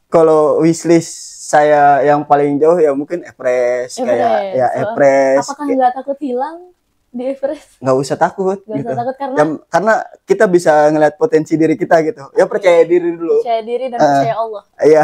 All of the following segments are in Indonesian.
Kalau wishlist saya yang paling jauh ya mungkin Everest, kayak ya Everest. Apakah nggak takut hilang di Everest? Nggak usah takut Nggak gitu. usah takut Karena kita bisa ngeliat potensi diri kita gitu. Ya percaya diri dulu. Percaya diri dan percaya Allah. Iya.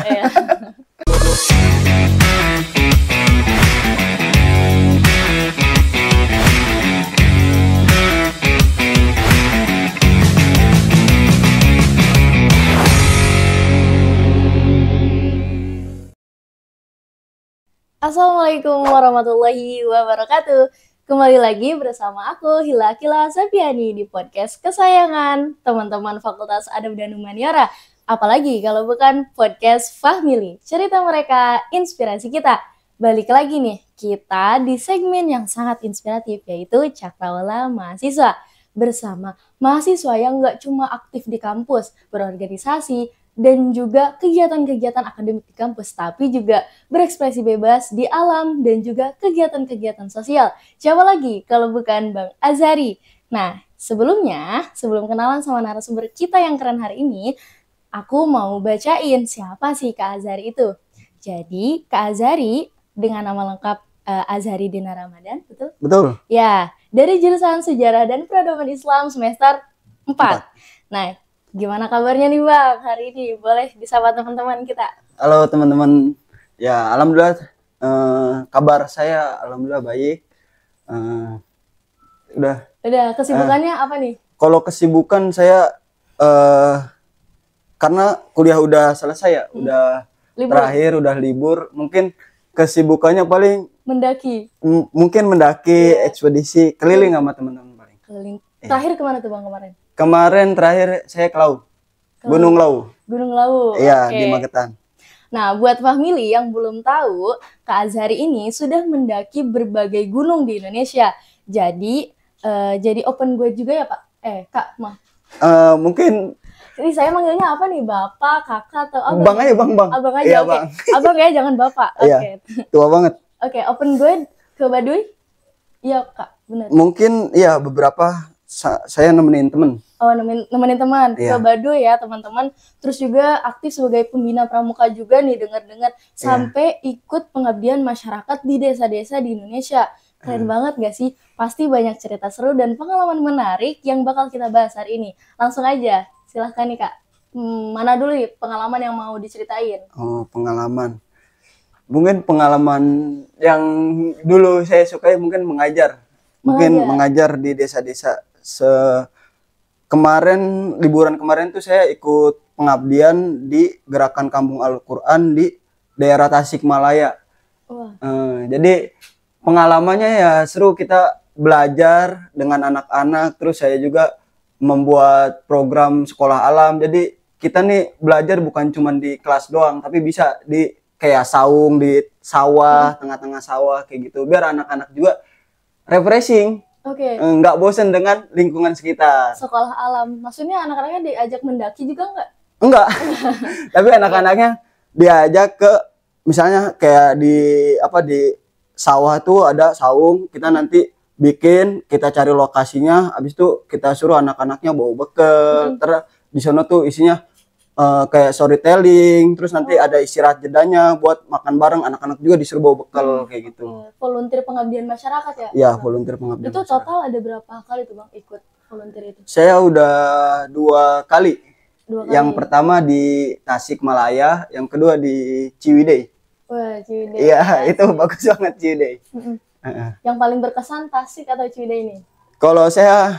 Assalamualaikum warahmatullahi wabarakatuh. Kembali lagi bersama aku Hila Akila Sapiani di podcast kesayangan teman-teman Fakultas Adab dan Humaniora. Apalagi kalau bukan podcast Fahmili, cerita mereka, inspirasi kita. Balik lagi nih, kita di segmen yang sangat inspiratif yaitu Cakrawala Mahasiswa. Bersama mahasiswa yang nggak cuma aktif di kampus, berorganisasi, dan juga kegiatan-kegiatan akademik di kampus, tapi juga berekspresi bebas di alam dan juga kegiatan-kegiatan sosial. Siapa lagi kalau bukan Bang Azhari? Nah, sebelum kenalan sama narasumber kita yang keren hari ini, aku mau bacain siapa sih Kak Azhari itu. Jadi, Kak Azhari dengan nama lengkap Azhari Dina Ramadan, betul? Betul. Ya, dari jurusan Sejarah dan Peradaban Islam semester 4. Nah, gimana kabarnya nih Bang hari ini? Boleh disapa teman-teman kita. Halo teman-teman. Ya, alhamdulillah kabar saya alhamdulillah baik. Udah, kesibukannya apa nih? Kalau kesibukan saya karena kuliah udah selesai ya, udah libur. Terakhir udah libur, mungkin kesibukannya paling mendaki. Mungkin mendaki, ekspedisi, keliling sama teman-teman paling. Keliling. Terakhir kemana tuh Bang kemarin? Kemarin terakhir saya ke Lau. Gunung Lau. Gunung Lau. Iya, di Magetan. Nah, buat Fahmili yang belum tahu, Kak Azhari ini sudah mendaki berbagai gunung di Indonesia. Jadi open guide juga ya Pak? Kak, Mah. Mungkin. Jadi saya manggilnya apa nih? Bapak, kakak, atau apa? Bang aja, Bang. Abang aja, iya, oke. Bang. Abang ya, jangan Bapak. Iya, tua banget. Oke, open guide ke Baduy? Iya Kak, benar. Mungkin ya beberapa saya nemenin teman. Oh, nemenin teman ke Baduy ya teman-teman. Terus juga aktif sebagai pembina pramuka juga nih, dengar-dengar sampai ikut pengabdian masyarakat di desa-desa di Indonesia. Keren banget gak sih? Pasti banyak cerita seru dan pengalaman menarik yang bakal kita bahas hari ini. Langsung aja, silahkan nih Kak. Mana dulu nih pengalaman yang mau diceritain? Oh, pengalaman. Mungkin pengalaman yang dulu saya sukai mungkin mengajar. Mungkin mengajar di desa-desa. Liburan kemarin tuh saya ikut pengabdian di Gerakan Kampung Al-Quran di daerah Tasikmalaya. Jadi pengalamannya ya seru, kita belajar dengan anak-anak, terus saya juga membuat program sekolah alam. Jadi kita nih belajar bukan cuma di kelas doang, tapi bisa di kayak saung di sawah, tengah-tengah sawah kayak gitu, biar anak-anak juga refreshing. Nggak bosen dengan lingkungan sekitar. Sekolah alam, maksudnya anak-anaknya diajak mendaki juga nggak? Enggak. Tapi anak-anaknya diajak ke misalnya kayak di sawah tuh ada saung, kita nanti bikin, kita cari lokasinya, habis itu kita suruh anak-anaknya bawa bekal. Terus di sana tuh isinya kayak storytelling, terus nanti ada istirahat jedanya buat makan bareng, anak-anak juga disuruh bawa bekal kayak gitu. Volunteer pengabdian masyarakat ya? Iya, volunteer pengabdian. Itu total ada berapa kali tuh Bang ikut volunteer itu? Saya udah 2 kali. Yang pertama di Tasikmalaya, yang kedua di Ciwidey. Wah, Ciwidey. Iya, itu bagus banget Ciwidey. Yang paling berkesan Tasik atau Ciwidey ini? Kalau saya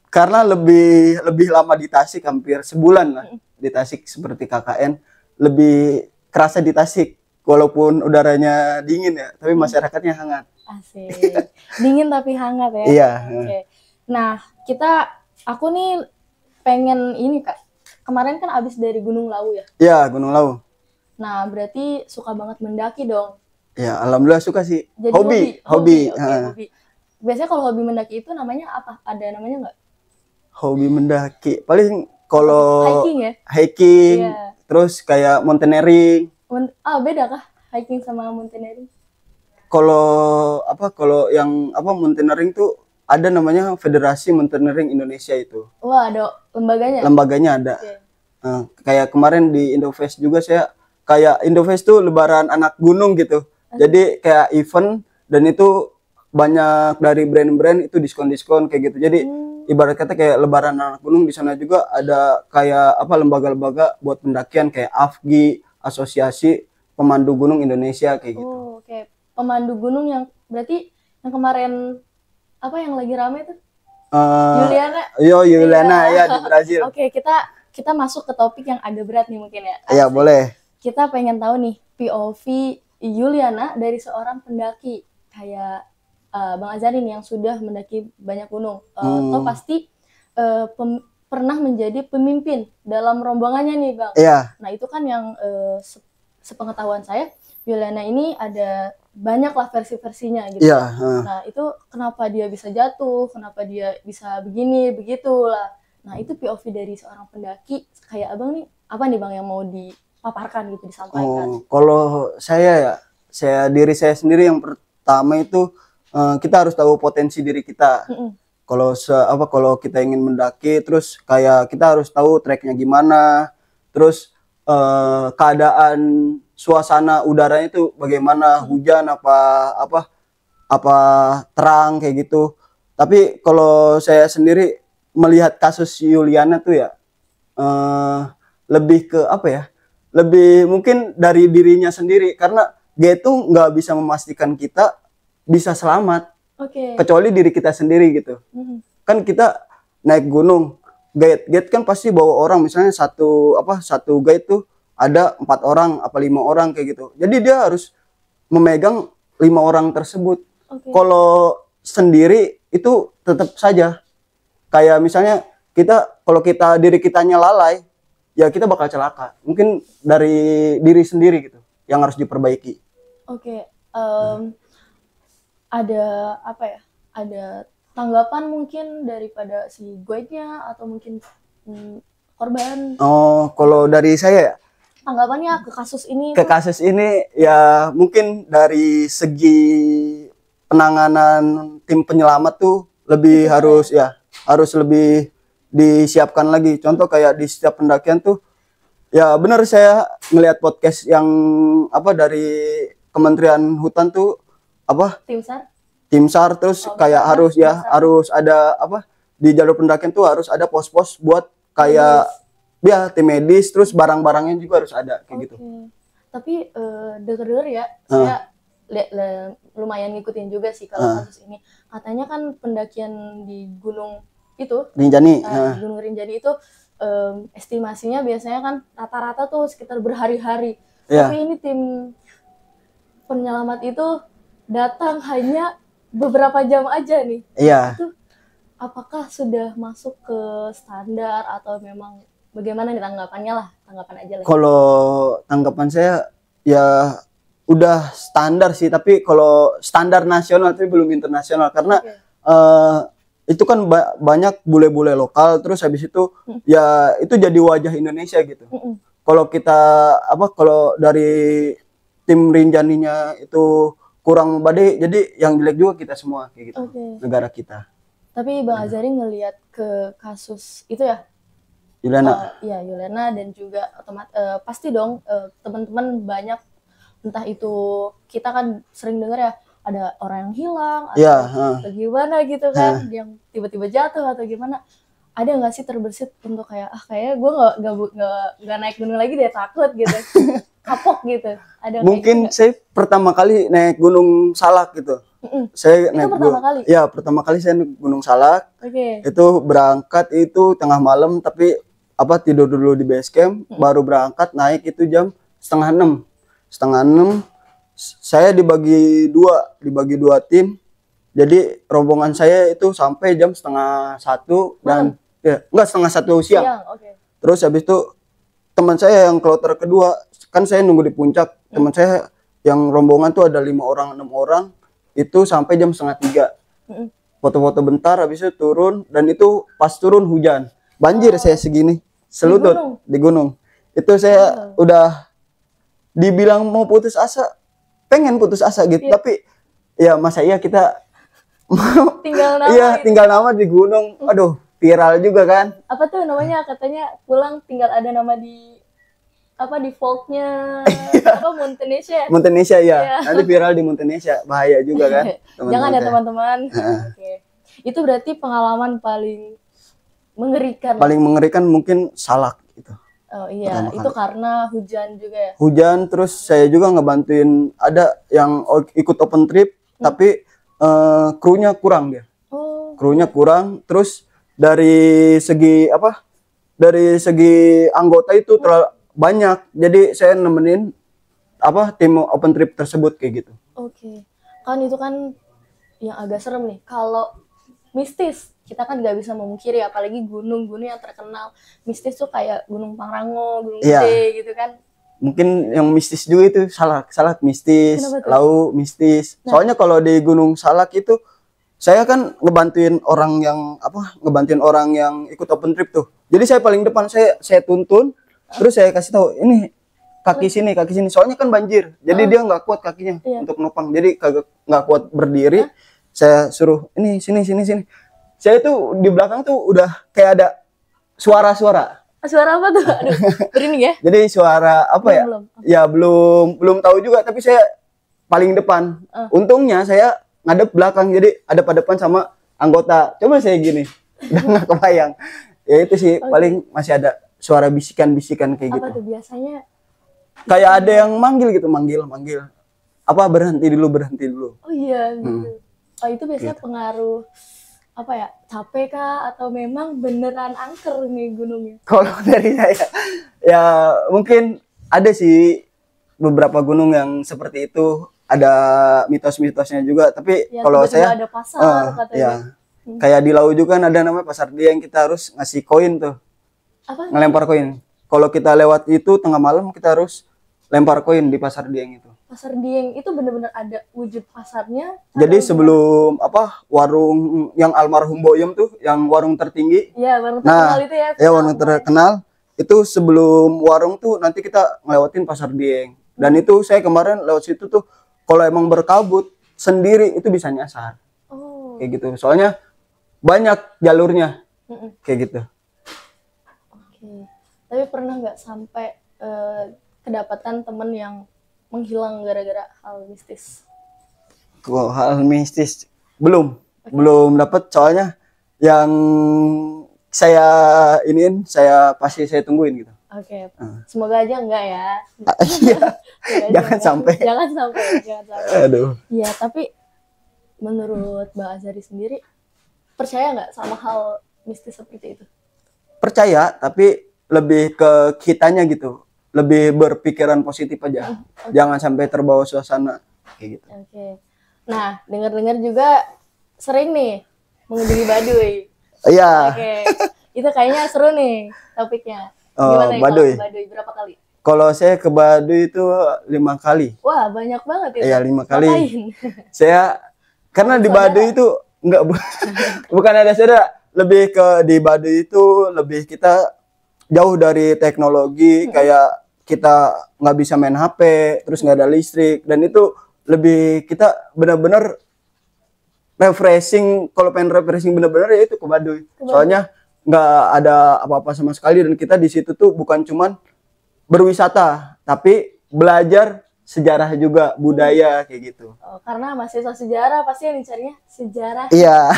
karena lebih lama di Tasik, hampir sebulan lah di Tasik, seperti KKN, lebih kerasa di Tasik walaupun udaranya dingin ya, tapi masyarakatnya hangat. Asik. Dingin tapi hangat ya. Iya. Nah, aku nih pengen ini Kak. Kemarin kan abis dari Gunung Lawu ya? Iya, Gunung Lawu. Nah, berarti suka banget mendaki dong? Ya, alhamdulillah suka sih. Jadi hobi. Hobi. Biasanya kalau hobi mendaki itu namanya apa? Ada namanya nggak? Hobi mendaki paling kalau hiking ya? Hiking, terus kayak mountaineering. Beda kah hiking sama mountaineering? Kalau yang mountaineering tuh ada namanya Federasi Mountaineering Indonesia itu. Wah, ada lembaganya? Lembaganya ada. Kayak kemarin di Indofest juga saya kayak Indofest tuh lebaran anak gunung gitu. Jadi kayak event dan itu banyak dari brand-brand itu diskon-diskon kayak gitu. Jadi ibarat kata kayak lebaran anak gunung. Di sana juga ada kayak apa lembaga-lembaga buat pendakian kayak AFGI, Asosiasi Pemandu Gunung Indonesia kayak gitu. Oh, kayak pemandu gunung yang berarti yang kemarin apa yang lagi rame tuh? Juliana. Juliana ya di Brazil. Oke, kita masuk ke topik yang agak berat nih mungkin ya. Iya, boleh. Kita pengen tahu nih POV Juliana dari seorang pendaki kayak Bang Azarin yang sudah mendaki banyak gunung. Atau pasti pernah menjadi pemimpin dalam rombongannya nih, Bang. Iya. Nah, itu kan yang sepengetahuan saya, Juliana ini ada banyak lah versi-versinya gitu. Iya. Nah, itu kenapa dia bisa jatuh, kenapa dia bisa begini, begitulah. Nah, itu POV dari seorang pendaki kayak Abang nih, apa nih Bang yang mau dipaparkan gitu, disampaikan? Kalau saya diri saya sendiri yang pertama itu kita harus tahu potensi diri kita. Kalau kita ingin mendaki, terus kayak kita harus tahu treknya gimana, terus keadaan suasana udaranya itu bagaimana, hujan apa terang kayak gitu. Tapi kalau saya sendiri melihat kasus Juliana tuh ya lebih ke apa ya? Lebih mungkin dari dirinya sendiri, karena dia itu nggak bisa memastikan kita bisa selamat, kecuali diri kita sendiri gitu. Kan kita naik gunung, guide kan pasti bawa orang, misalnya satu guide tuh ada 4 orang apa 5 orang kayak gitu. Jadi dia harus memegang 5 orang tersebut. Kalau sendiri itu tetap saja kayak misalnya kalau diri kitanya lalai, ya kita bakal celaka. Mungkin dari diri sendiri gitu yang harus diperbaiki. Ada apa ya? Ada tanggapan mungkin daripada si guide-nya atau mungkin korban? Kalau dari saya ya, tanggapannya ke kasus ini? Ke kasus ini ya mungkin dari segi penanganan tim penyelamat tuh lebih harus lebih disiapkan lagi. Contoh kayak di setiap pendakian tuh ya benar, saya melihat podcast yang dari Kementerian Hutan tuh Tim SAR terus kayak harus ada di jalur pendakian tuh harus ada pos-pos buat kayak tim medis, terus barang-barangnya juga harus ada kayak gitu. Tapi denger ya, saya lumayan ngikutin juga sih kalau kasus ini. Katanya kan pendakian di gunung itu Rinjani, Gunung Rinjani itu estimasinya biasanya kan rata-rata tuh sekitar berhari-hari. Tapi ini tim penyelamat itu datang hanya beberapa jam aja nih. Itu apakah sudah masuk ke standar atau memang bagaimana nih tanggapan aja lah. Kalau tanggapan saya ya udah standar sih, tapi kalau standar nasional tapi belum internasional, karena itu kan banyak bule-bule lokal, terus habis itu ya itu jadi wajah Indonesia gitu. Kalau kita kalau dari tim Rinjaninya itu kurang memadai, jadi yang jelek juga kita semua kayak gitu. Negara kita. Tapi Bang Azarin ngelihat ke kasus itu ya, Juliana. Juliana, dan juga pasti dong teman-teman banyak, entah itu kita kan sering dengar ya ada orang yang hilang atau gimana gitu kan, yang tiba-tiba jatuh atau gimana. Ada nggak sih terbersit untuk kayaknya gue nggak naik gunung lagi deh, takut gitu, kapok gitu. Ada mungkin saya pertama kali naik Gunung Salak gitu. Saya naik pertama kali saya naik Gunung Salak. Itu berangkat itu tengah malam, tapi tidur dulu di base camp, baru berangkat naik itu jam 5:30. 5:30 saya dibagi dua tim. Jadi rombongan saya itu sampai jam 12:30 dan enggak 12:30 siang. Terus habis itu teman saya yang kloter kedua, kan saya nunggu di puncak. Teman saya yang rombongan tuh ada 5 orang 6 orang, itu sampai jam 2:30. Foto-foto bentar, habis itu turun, dan itu pas turun hujan, banjir. Saya segini selutut di gunung. Itu saya udah dibilang mau putus asa, pengen putus asa gitu. Tapi ya masa iya kita tinggal nama di gunung. Aduh, viral juga kan. Apa tuh namanya, katanya pulang tinggal ada nama di apa defaultnya apa Montenesia? Montenesia ya. Nanti viral di Montenesia, bahaya juga kan. Jangan ya teman-teman. Oke. Itu berarti pengalaman paling mengerikan. Paling mengerikan mungkin Salak itu. Oh iya, itu karena hujan juga ya. Hujan, terus saya juga ngebantuin ada yang ikut open trip tapi krunya kurang dia. Oh. Krunya kurang, terus dari segi apa? Dari segi anggota itu terlalu banyak. Jadi saya nemenin apa tim open trip tersebut kayak gitu. Oke. Kan itu kan yang agak serem nih. Kalau mistis, kita kan nggak bisa memungkiri, apalagi gunung-gunung yang terkenal mistis tuh kayak Gunung Pangrango, Gunung Gede gitu kan. Mungkin yang mistis juga itu Salak mistis, Lau mistis. Nah, soalnya kalau di Gunung Salak itu saya kan ngebantuin orang yang ikut open trip tuh. Jadi saya paling depan, saya tuntun, terus saya kasih tahu ini kaki sini. Soalnya kan banjir, jadi dia nggak kuat kakinya untuk nopang, jadi kagak nggak kuat berdiri. Saya suruh ini sini. Saya tuh di belakang tuh udah kayak ada suara-suara. Suara apa tuh? Aduh, berani ya? Jadi suara apa ya? Ya belum tahu juga, tapi saya paling depan. Untungnya saya ngadep belakang, jadi ada pada depan sama anggota. Coba saya gini, udah nggak kebayang. Ya itu sih paling masih ada suara bisikan kayak gitu. Apa tuh biasanya? Kayak ada yang manggil. Apa berhenti dulu. Oh iya gitu. Oh itu biasanya gitu. Pengaruh apa ya, capek kah atau memang beneran angker nih gunungnya? Kalau dari saya ya mungkin ada sih beberapa gunung yang seperti itu, ada mitos-mitosnya juga, tapi ya, kalau saya ada pasar katanya. Kayak di Lau juga kan ada namanya Pasar Dieng, kita harus ngasih koin tuh. Apa? Ngelempar koin. Kalau kita lewat itu tengah malam, kita harus lempar koin di Pasar Dieng itu. Pasar Dieng itu benar-benar ada wujud pasarnya. Jadi sebelum warung yang almarhum Boyem tuh, yang warung tertinggi. Iya, warung terkenal itu ya. Ya, warung terkenal. Itu sebelum warung tuh nanti kita ngelewatin Pasar Dieng. Dan itu saya kemarin lewat situ tuh, kalau emang berkabut sendiri itu bisa nyasar. Oh. Kayak gitu. Soalnya banyak jalurnya. Kayak gitu. Oke. Tapi pernah nggak sampai kedapatan temen yang menghilang gara-gara hal mistis? Kok hal mistis belum dapat, soalnya yang saya pasti saya tungguin gitu. Oke. Semoga aja enggak ya. Iya. Jangan sampai. Aduh. Iya, tapi menurut Bang Azhari sendiri percaya nggak sama hal mistis seperti itu? Percaya, tapi lebih ke kitanya gitu. Lebih berpikiran positif aja. Jangan sampai terbawa suasana kayak gitu. Oke. Nah, dengar-dengar juga sering nih mengunjungi Baduy. Iya. Oke. Itu kayaknya seru nih topiknya. Gimana Baduy? Baduy berapa kali? Kalau saya ke Baduy itu 5 kali. Wah, banyak banget ya. Iya, 5 kali. Saya karena di Baduy itu bukan ada saudara, lebih ke di Baduy itu lebih kita jauh dari teknologi, kayak kita nggak bisa main HP, terus nggak ada listrik, dan itu lebih kita benar-benar refreshing. Kalau pengen refreshing benar-benar ya itu ke Baduy. Soalnya nggak ada apa-apa sama sekali, dan kita di situ tuh bukan cuman berwisata, tapi belajar sejarah juga, budaya kayak gitu. Oh, karena mahasiswa sejarah pasti yang dicarinya sejarah. Iya.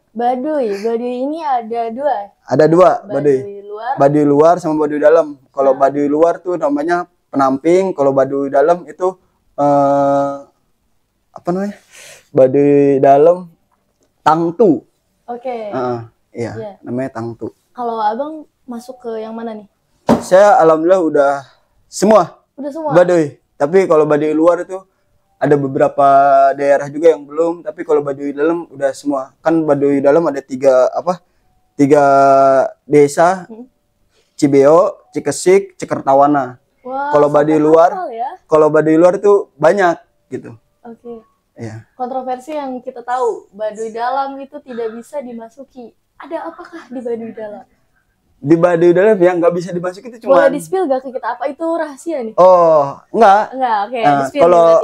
Baduy ini ada 2. Ada 2 Baduy. Baduy luar sama Baduy dalam. Kalau Baduy luar tuh namanya Penamping, kalau Baduy dalam itu apa namanya? Baduy dalam Tangtu. Oke. Iya, namanya Tangtu. Kalau Abang masuk ke yang mana nih? Saya alhamdulillah udah semua. Udah semua. Baduy. Tapi kalau Baduy luar itu ada beberapa daerah juga yang belum, tapi kalau Baduy dalam udah semua. Kan Baduy dalam ada 3 desa, Cibeo, Cikesik, Cekertawana. Kalau Baduy luar, kalau Baduy luar itu banyak gitu. Oke. Iya. Kontroversi yang kita tahu, Baduy dalam itu tidak bisa dimasuki. Ada apakah di Baduy dalam? Di Baduy dalam yang nggak bisa dimasuki itu cuma. Boleh di-spill gak ke kita apa itu rahasia nih? Oh, enggak. Oke. Kalau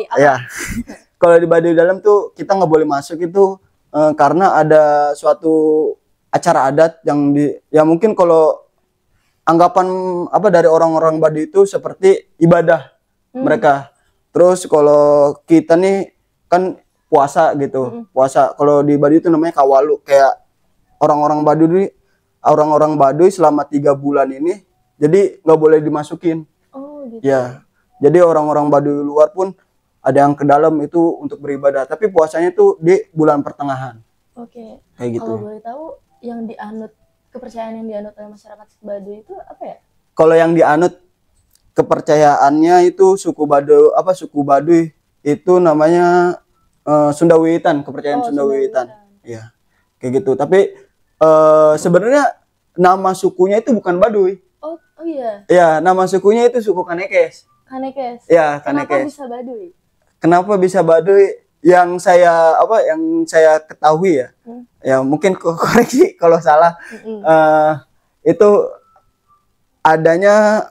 kalau di Baduy dalam tuh kita nggak boleh masuk itu karena ada suatu acara adat yang mungkin kalau anggapan apa dari orang-orang Baduy itu seperti ibadah mereka. Terus kalau kita nih kan puasa gitu. Puasa kalau di Baduy itu namanya kawalu, kayak orang-orang Baduy selama 3 bulan ini jadi nggak boleh dimasukin. Oh gitu. Ya. Jadi orang-orang Baduy luar pun ada yang ke dalam itu untuk beribadah, tapi puasanya tuh di bulan pertengahan. Oke. Kayak gitu. Kalau boleh tahu yang dianut, kepercayaan yang dianut oleh masyarakat Baduy itu apa ya? Kalau yang dianut kepercayaannya itu suku Baduy itu namanya Sunda Wiwitan, kepercayaan Sunda Wiwitan. Ya. Kayak gitu. Tapi sebenarnya nama sukunya itu bukan Baduy. Oh iya. Ya, nama sukunya itu suku Kanekes. Kanekes. Ya, Kenapa Kanekes. bisa Baduy? Kenapa bisa Baduy? Yang saya ketahui ya. Ya mungkin koreksi kalau salah. Itu adanya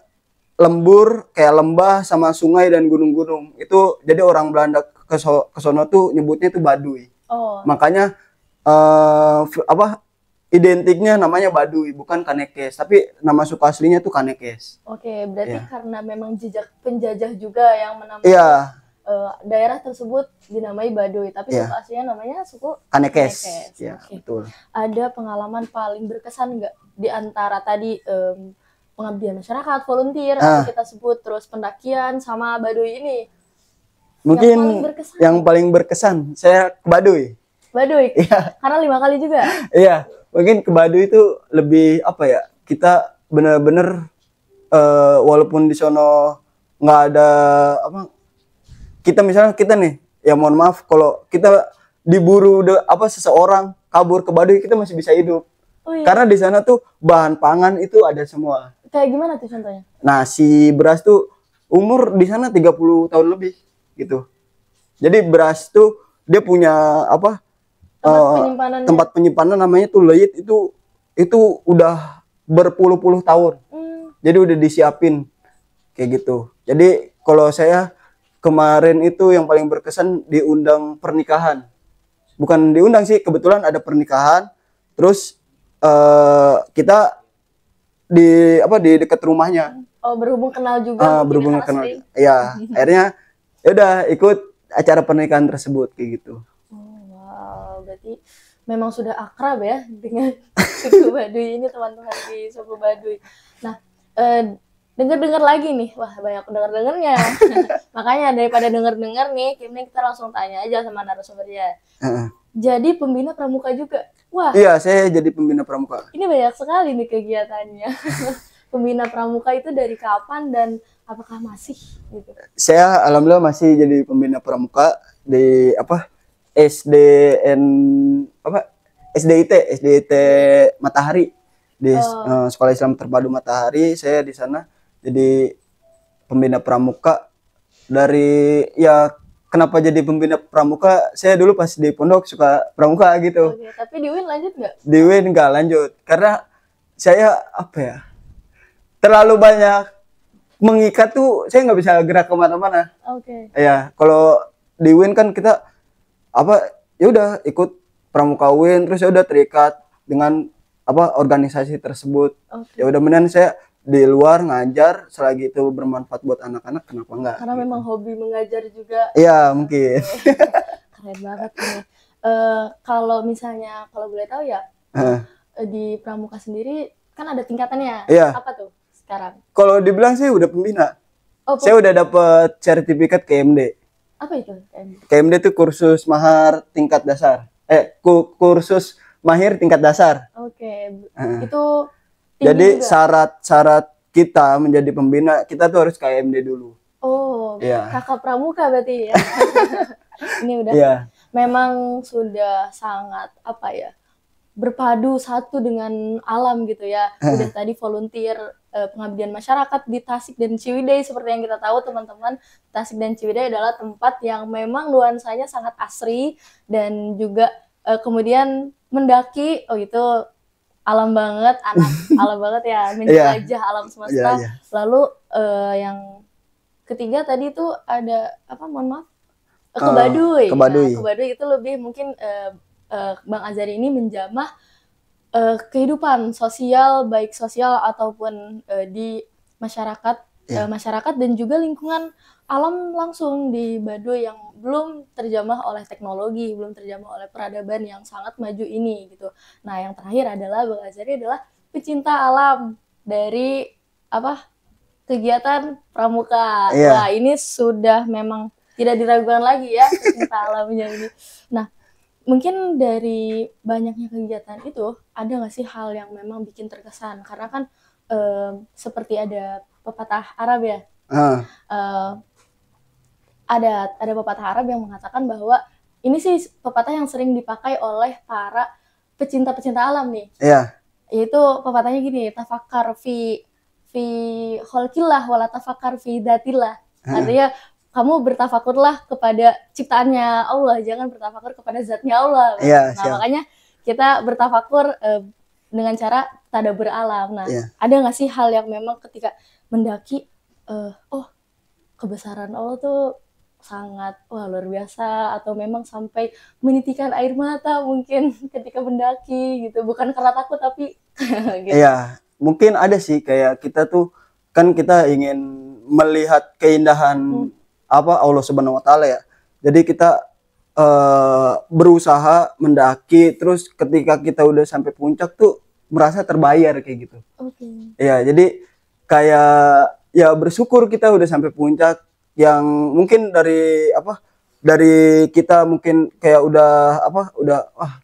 lembur kayak lembah sama sungai dan gunung-gunung. Itu jadi orang Belanda ke sono tuh nyebutnya itu Baduy. Oh. Makanya identiknya namanya Baduy, bukan Kanekes, tapi nama suku aslinya tuh Kanekes. Oke, berarti karena memang jejak penjajah juga yang menamai daerah tersebut dinamai Baduy, tapi suku aslinya namanya suku Kanekes. Ya, betul. Ada pengalaman paling berkesan nggak di antara tadi pengabdian masyarakat, volunteer, atau kita sebut terus pendakian sama Baduy ini? Mungkin yang paling berkesan saya ke Baduy. Baduy? Iya. Karena 5 kali juga? Iya. Mungkin ke Baduy itu lebih kita benar-benar walaupun di sono nggak ada kita misalnya nih ya mohon maaf kalau kita diburu seseorang kabur ke Baduy kita masih bisa hidup. Oh, iya. Karena di sana tuh bahan pangan itu ada semua. Kayak gimana tuh contohnya? Nasi, beras tuh umur di sana 30 tahun lebih gitu. Jadi beras tuh dia punya tempat penyimpanan namanya tuh leit, itu udah berpuluh-puluh tahun. Jadi udah disiapin kayak gitu. Jadi kalau saya kemarin itu yang paling berkesan diundang pernikahan. Bukan diundang sih, kebetulan ada pernikahan. Terus kita di dekat rumahnya. Oh, berhubung kenal juga. Berhubung kenal. Ya, akhirnya ya udah ikut acara pernikahan tersebut kayak gitu. Berarti memang sudah akrab ya dengan suku Baduy ini, teman-teman di suku Baduy. Nah, dengar-dengar lagi nih, wah banyak dengar-dengarnya. Makanya daripada dengar-dengar nih, kita langsung tanya aja sama narasumbernya. Jadi pembina pramuka juga? Wah. Iya, saya jadi pembina pramuka. Ini banyak sekali nih kegiatannya. Pembina pramuka itu dari kapan dan apakah masih gitu? Saya alhamdulillah masih jadi pembina pramuka di SDIT Matahari di Sekolah Islam Terpadu Matahari. Saya di sana jadi pembina pramuka. Dari kenapa jadi pembina pramuka? Saya dulu pas di pondok suka pramuka gitu. Oke, tapi di UIN lanjut nggak? Di UIN nggak lanjut karena saya terlalu banyak mengikat tuh, saya nggak bisa gerak kemana-mana. Oke. Ya kalau di UIN kan kita ya udah ikut pramuka UIN, terus ya udah terikat dengan organisasi tersebut. Ya udah mendingan saya di luar ngajar selagi itu bermanfaat buat anak-anak, kenapa enggak? Karena gitu. Memang hobi mengajar juga. Iya mungkin. Keren banget nih. Kalau misalnya kalau boleh tahu ya di pramuka sendiri kan ada tingkatannya. Iya. Apa tuh sekarang? Kalau dibilang sih udah pembina. Saya udah dapat sertifikat KMD. Apa itu KMD? KMD itu kursus mahar tingkat dasar. Kursus mahir tingkat dasar. Oke. Itu jadi syarat kita menjadi pembina, kita tuh harus KMD dulu. Oh, kakak pramuka berarti ya. Ini udah memang sudah sangat berpadu satu dengan alam gitu ya. Udah tadi volunteer pengabdian masyarakat di Tasik dan Ciwidey. Seperti yang kita tahu teman-teman, Tasik dan Ciwidey adalah tempat yang memang nuansanya sangat asri dan juga kemudian mendaki, itu alam banget, alam banget ya, menjelajah alam semesta. Lalu yang ketiga tadi itu ada mohon maaf, ke Baduy. Ke Baduy. Ke Baduy itu lebih mungkin Bang Azari ini menjamah kehidupan sosial, baik sosial ataupun di masyarakat, masyarakat dan juga lingkungan alam langsung di Baduy yang belum terjamah oleh teknologi, belum terjamah oleh peradaban yang sangat maju ini gitu. Nah, yang terakhir adalah Bang Azhari adalah pecinta alam dari kegiatan pramuka. Wah, ini sudah memang tidak diragukan lagi ya pecinta alamnya ini. Nah, mungkin dari banyaknya kegiatan itu, ada nggak sih hal yang memang bikin terkesan? Karena kan seperti ada pepatah Arab ya. Ada pepatah Arab yang mengatakan bahwa ini sih pepatah yang sering dipakai oleh para pecinta-pecinta alam nih. Iya. Yaitu pepatahnya gini, tafakkar fi khalqillah wala tafakkar fi dzatillah. Artinya kamu bertafakurlah kepada ciptaannya Allah, jangan bertafakur kepada zatnya Allah. Iya, nah, makanya kita bertafakur dengan cara tadabbur alam. Nah, ada nggak sih hal yang memang ketika mendaki, kebesaran Allah tuh sangat luar biasa, atau memang sampai menitikan air mata mungkin ketika mendaki gitu, bukan karena takut tapi gitu. Iya, mungkin ada sih, kayak kita tuh kan kita ingin melihat keindahan Allah Subhanahu wa taala ya. Jadi kita berusaha mendaki, terus ketika kita udah sampai puncak tuh merasa terbayar kayak gitu. Iya, jadi kayak ya bersyukur kita udah sampai puncak, yang mungkin dari kita mungkin kayak udah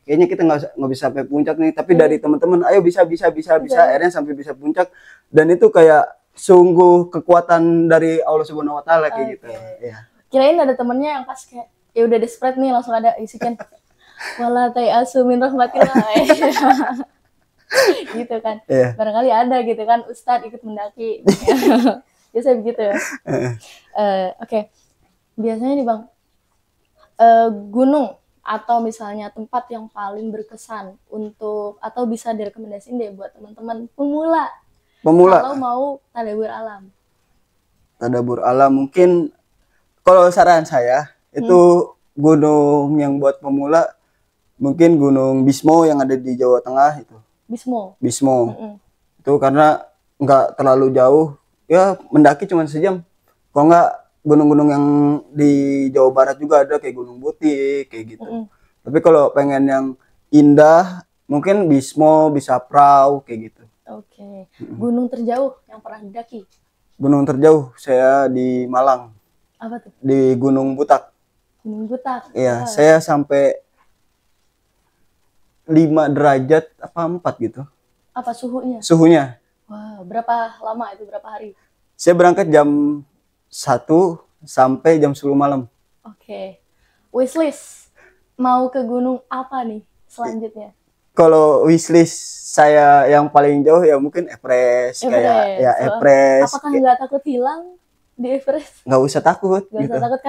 kayaknya kita nggak bisa sampai puncak nih, tapi dari teman-teman ayo bisa akhirnya sampai bisa puncak, dan itu kayak sungguh kekuatan dari Allah Subhanahu wa taala kayak gitu. Ya. Kirain ada temennya yang pas kayak ya udah desperate nih, langsung ada isikan wala tayasu min rahmatillah gitu kan. Barangkali ada gitu kan ustadz ikut mendaki. Biasa begitu ya. Oke. Biasanya nih Bang, gunung atau misalnya tempat yang paling berkesan untuk, atau bisa direkomendasiin deh buat teman-teman pemula kalau mau tadabbur alam. Tadabbur alam mungkin kalau saran saya itu gunung yang buat pemula mungkin Gunung Bismo yang ada di Jawa Tengah itu. Bismo. Itu karena nggak terlalu jauh, ya mendaki cuma sejam. Kalau nggak gunung-gunung yang di Jawa Barat juga ada kayak Gunung Butik kayak gitu. Tapi kalau pengen yang indah mungkin Bismo, bisa Prau kayak gitu. Oke. Gunung terjauh yang pernah didaki? Gunung terjauh saya di Malang. Apa tuh? Di Gunung Butak. Gunung Butak. Iya, saya sampai 5 derajat apa 4 gitu. Apa suhunya? Suhunya. Wah, berapa lama itu, berapa hari? Saya berangkat jam 1 sampai jam 10 malam. Oke. Wishlist mau ke gunung apa nih selanjutnya? Kalau wishlist saya yang paling jauh ya mungkin Everest. Kayak ya Everest. Apakah nggak takut hilang di Everest? Nggak usah takut. Nggak usah takut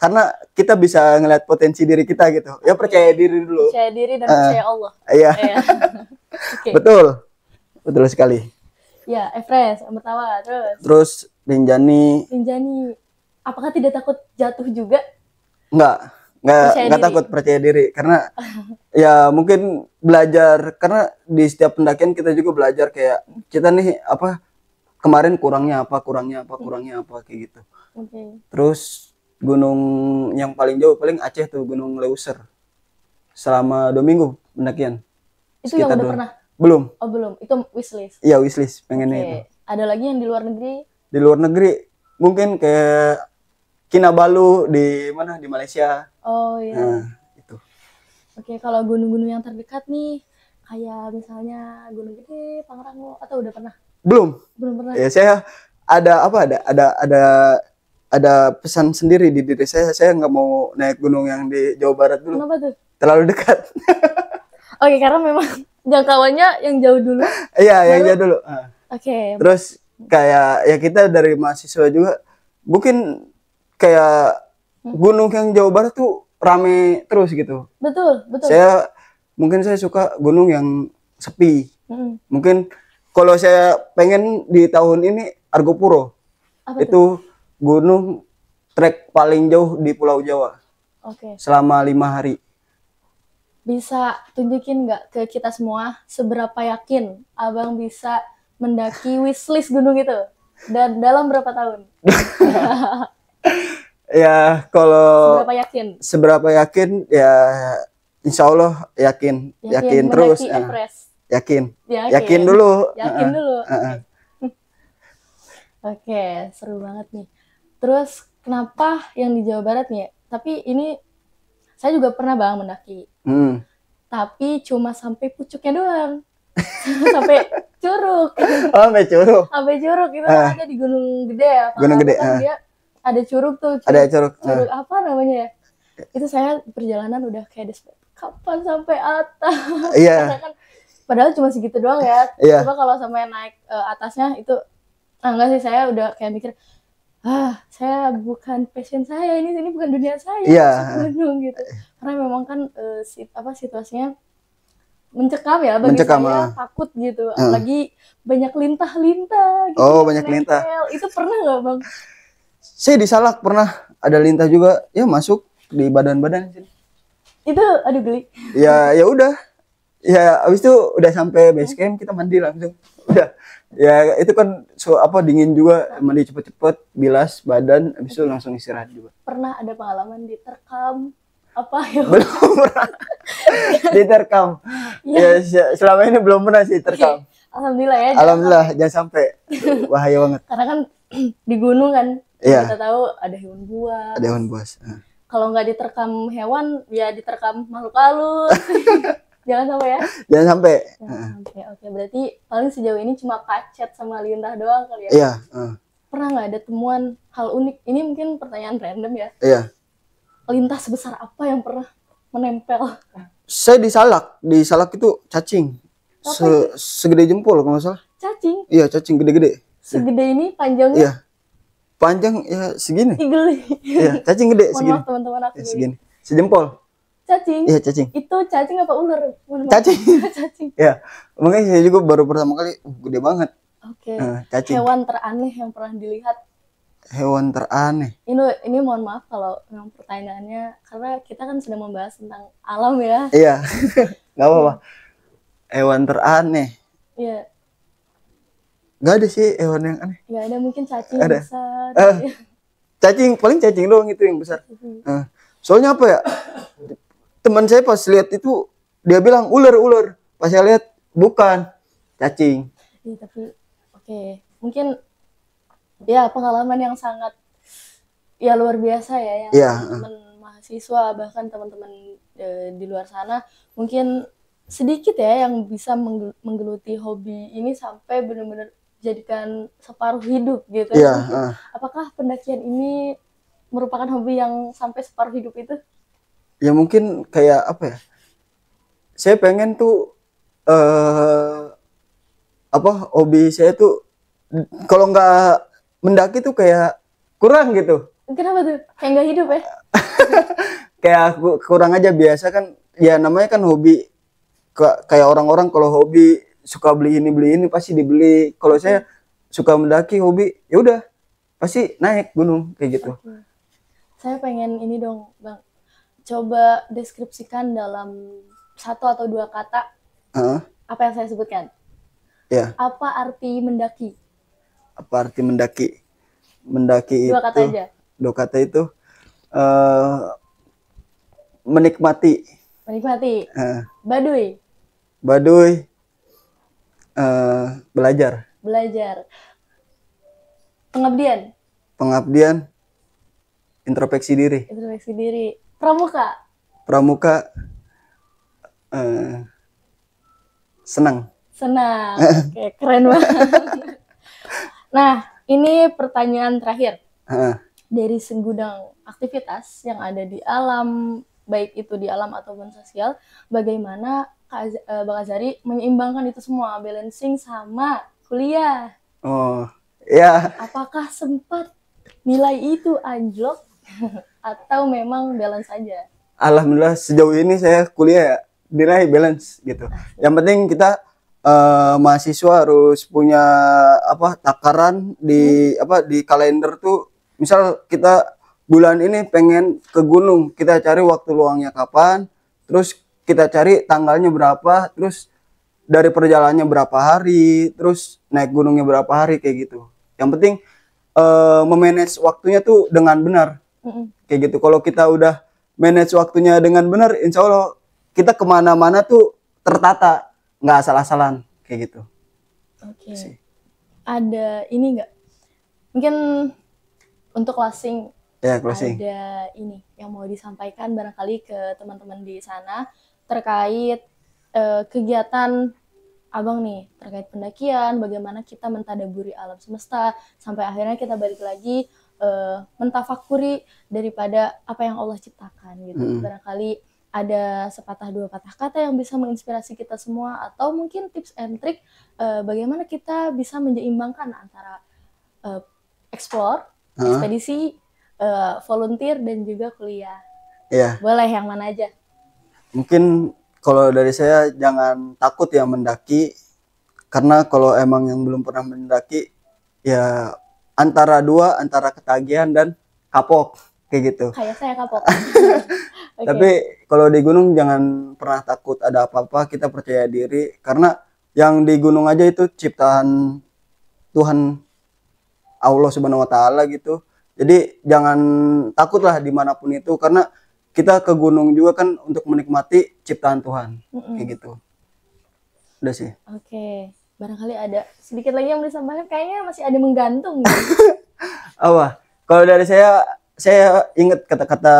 karena kita bisa ngeliat potensi diri kita gitu. Ya percaya diri dulu. Percaya diri dan percaya Allah. Iya. Betul sekali. Ya, Everest yang pertama, terus Rinjani. Apakah tidak takut jatuh juga? Nggak takut, percaya diri, karena ya mungkin belajar, karena di setiap pendakian kita juga belajar kayak kita nih kemarin kurangnya apa kayak gitu. Terus gunung yang paling jauh paling Aceh tuh, Gunung Leuser, selama 2 minggu pendakian. Itu yang udah pernah? Belum. Oh belum, itu wishlist. Iya, wishlist, pengennya itu. Ada lagi yang di luar negeri? Di luar negeri mungkin kayak Kinabalu di mana, di Malaysia. Oh iya. Nah, itu. Oke, kalau gunung-gunung yang terdekat nih, kayak misalnya Gunung Gede, Pangrango, atau udah pernah? Belum pernah. Ya, saya ada pesan sendiri di diri saya nggak mau naik gunung yang di Jawa Barat dulu. Kenapa tuh? Terlalu dekat. Oke, karena memang jangkauannya yang jauh dulu. Iya, yang jauh dulu. Oke. Terus kayak ya kita dari mahasiswa juga mungkin kayak gunung yang Jawa Barat tuh rame terus gitu. Betul. Mungkin saya suka gunung yang sepi. Mungkin kalau saya pengen di tahun ini Argopuro. Itu gunung trek paling jauh di Pulau Jawa. Oke. Selama 5 hari. bisa tunjukin nggak ke kita semua seberapa yakin abang bisa mendaki wishlist gunung itu dan dalam berapa tahun? Ya kalau seberapa yakin ya insya Allah yakin terus. Yakin dulu. Oke, seru banget nih. Terus kenapa yang di Jawa Barat nih? Tapi ini saya juga pernah bang mendaki. Tapi cuma sampai pucuknya doang. Sampai Curug. Oh, sampai Curug. Sampai Curug itu ada di Gunung Gede ya. Gunung Gede. Dia ada curug tuh. Ada curug. Curug apa namanya ya? Itu saya perjalanan udah kayak kapan sampai atas? Iya. Kan, padahal cuma segitu doang ya. Iya. Coba kalau sampai naik atasnya itu enggak sih, saya udah kayak mikir saya bukan passion saya, ini bukan dunia saya. Iya. Gunung gitu. Karena memang kan situasinya mencekam ya bagi saya, takut gitu. Apalagi banyak lintah-lintah gitu. Oh, banyak lintah. Itu pernah nggak bang? Saya di Salak pernah ada lintah juga, ya masuk di badan-badan sini. Itu aduh geli. Ya udah. Ya abis itu udah sampai base camp kita mandi langsung. Udah. Ya itu kan dingin juga, mandi cepet-cepet, bilas badan, abis itu langsung istirahat juga. Pernah ada pengalaman diterkam apa ya? Belum pernah diterkam. Ya selama ini belum pernah sih terkam. Alhamdulillah ya. Alhamdulillah jangan sampai. Bahaya banget. Karena kan di gunung kan kita tahu ada hewan buas. Ada hewan buas. Kalau nggak diterkam hewan, ya diterkam makhluk halus. Jangan sampai ya. Jangan sampai. Oke, berarti paling sejauh ini cuma kacet sama lintah doang kali ya. Iya. Pernah nggak ada temuan hal unik? Ini mungkin pertanyaan random ya. Iya. Lintah sebesar apa yang pernah menempel? Saya di Salak itu cacing. Segede jempol kalau nggak salah. Cacing? Iya, cacing gede-gede. Segede ini panjangnya? Iya. Panjang ya segini. Geli. Iya, cacing gede segini. Maaf teman-teman aku segini. Sejempol. Cacing? Iya, cacing. Itu cacing apa ular? Cacing. Cacing. Iya. Makanya saya juga baru pertama kali, gede banget. Oke. Cacing. Hewan teraneh yang pernah dilihat? Hewan teraneh. Ini mohon maaf kalau memang pertanyaannya, karena kita kan sedang membahas tentang alam ya. Iya. Gak apa-apa. Hewan teraneh. Iya. Gak ada sih hewan yang aneh. Gak ada, mungkin cacing ada. Besar. Paling cacing doang itu yang besar. Soalnya apa ya? Teman saya pas lihat itu dia bilang ular. Pas saya lihat bukan, cacing. Iya, tapi oke. Mungkin ya pengalaman yang sangat ya luar biasa ya, yang teman-teman mahasiswa bahkan teman-teman di luar sana mungkin sedikit ya yang bisa menggeluti hobi ini sampai benar-benar jadikan separuh hidup gitu. Apakah pendakian ini merupakan hobi yang sampai separuh hidup itu? Ya mungkin kayak apa ya? Saya pengen tuh hobi saya tuh kalau nggak mendaki tuh kayak kurang gitu. Kenapa tuh? Kayak nggak hidup ya? Kayak kurang aja. Biasa kan ya namanya kan hobi. Kayak orang-orang kalau hobi suka beli ini pasti dibeli. Kalau saya suka mendaki hobi, ya udah pasti naik gunung kayak gitu. Saya pengen ini dong, Bang. Coba deskripsikan dalam 1 atau 2 kata apa yang saya sebutkan. Ya. Apa arti mendaki? Apa arti mendaki? Mendaki 2 kata aja. 2 kata itu menikmati. Menikmati. Baduy. Belajar. Pengabdian. Introspeksi diri. Pramuka. Senang. Oke, keren banget. Nah, ini pertanyaan terakhir. Dari segudang aktivitas yang ada di alam, baik itu di alam ataupun sosial, bagaimana Bang Azhari menyeimbangkan itu semua, balancing sama kuliah? Oh, ya. Apakah sempat nilai itu anjlok atau memang balance saja? Alhamdulillah sejauh ini saya kuliah nilai balance gitu. Yang penting kita mahasiswa harus punya takaran di kalender tuh. Misal kita bulan ini pengen ke gunung, kita cari waktu luangnya kapan, terus kita cari tanggalnya berapa, terus dari perjalanannya berapa hari, terus naik gunungnya berapa hari kayak gitu. Yang penting memanage waktunya tuh dengan benar. Kayak gitu. Kalau kita udah manage waktunya dengan benar, insya Allah kita kemana-mana tuh tertata, nggak asal-asalan kayak gitu. Oke. Ada ini nggak? Mungkin untuk closing, closing. Ada ini yang mau disampaikan barangkali ke teman-teman di sana terkait kegiatan Abang nih, terkait pendakian, bagaimana kita mentadaburi alam semesta, sampai akhirnya kita balik lagi mentafakuri daripada apa yang Allah ciptakan gitu. Barangkali ada sepatah dua patah kata yang bisa menginspirasi kita semua, atau mungkin tips and trick bagaimana kita bisa menyeimbangkan antara explore, ekspedisi, volunteer, dan juga kuliah. Boleh yang mana aja? Mungkin kalau dari saya jangan takut ya mendaki, karena kalau emang yang belum pernah mendaki ya antara ketagihan dan kapok kayak gitu. Kayak saya kapok. Okay. Tapi kalau di gunung jangan pernah takut ada apa-apa, kita percaya diri karena yang di gunung aja itu ciptaan Tuhan Allah Subhanahu wa taala gitu. Jadi jangan takutlah dimanapun itu, karena kita ke gunung juga kan untuk menikmati ciptaan Tuhan. Kayak gitu. Udah sih. Oke. Barangkali ada sedikit lagi yang disampaikan, kayaknya masih ada menggantung. Apa? Kalau dari saya ingat kata-kata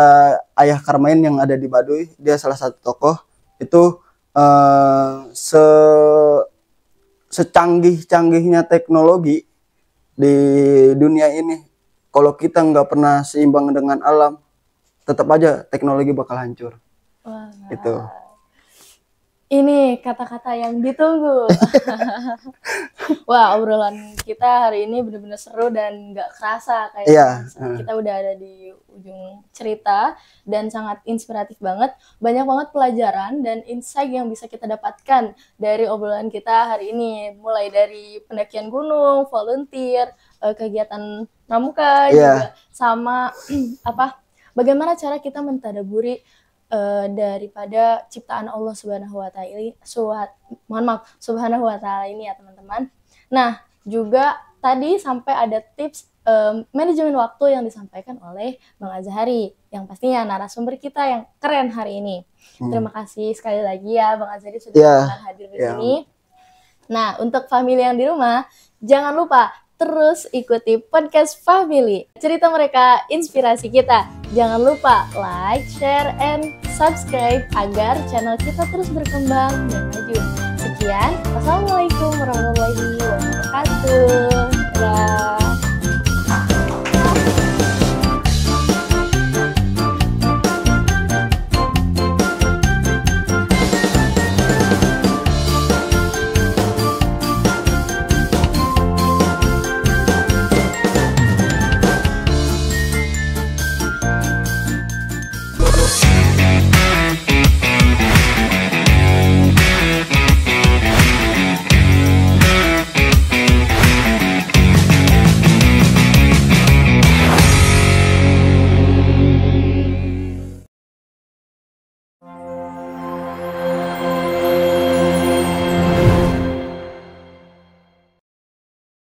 Ayah Karmain yang ada di Baduy. Dia salah satu tokoh. Itu secanggih-canggihnya teknologi di dunia ini, kalau kita nggak pernah seimbang dengan alam, tetap aja teknologi bakal hancur. Wah, itu. Ini kata-kata yang ditunggu. Wah, obrolan kita hari ini benar-benar seru dan nggak kerasa kayak kita udah ada di ujung cerita, dan sangat inspiratif banget. Banyak banget pelajaran dan insight yang bisa kita dapatkan dari obrolan kita hari ini. Mulai dari pendakian gunung, volunteer, kegiatan pramuka, juga sama bagaimana cara kita mentadaburi daripada ciptaan Allah Subhanahu wa taala ini ya teman-teman. Nah, juga tadi sampai ada tips manajemen waktu yang disampaikan oleh Bang Azhari, yang pastinya narasumber kita yang keren hari ini. Terima kasih sekali lagi ya Bang Azhari sudah hadir di sini. Nah, untuk family yang di rumah, jangan lupa terus ikuti podcast Family. Cerita mereka, inspirasi kita. Jangan lupa like, share, and subscribe agar channel kita terus berkembang dan maju. Sekian, wassalamualaikum.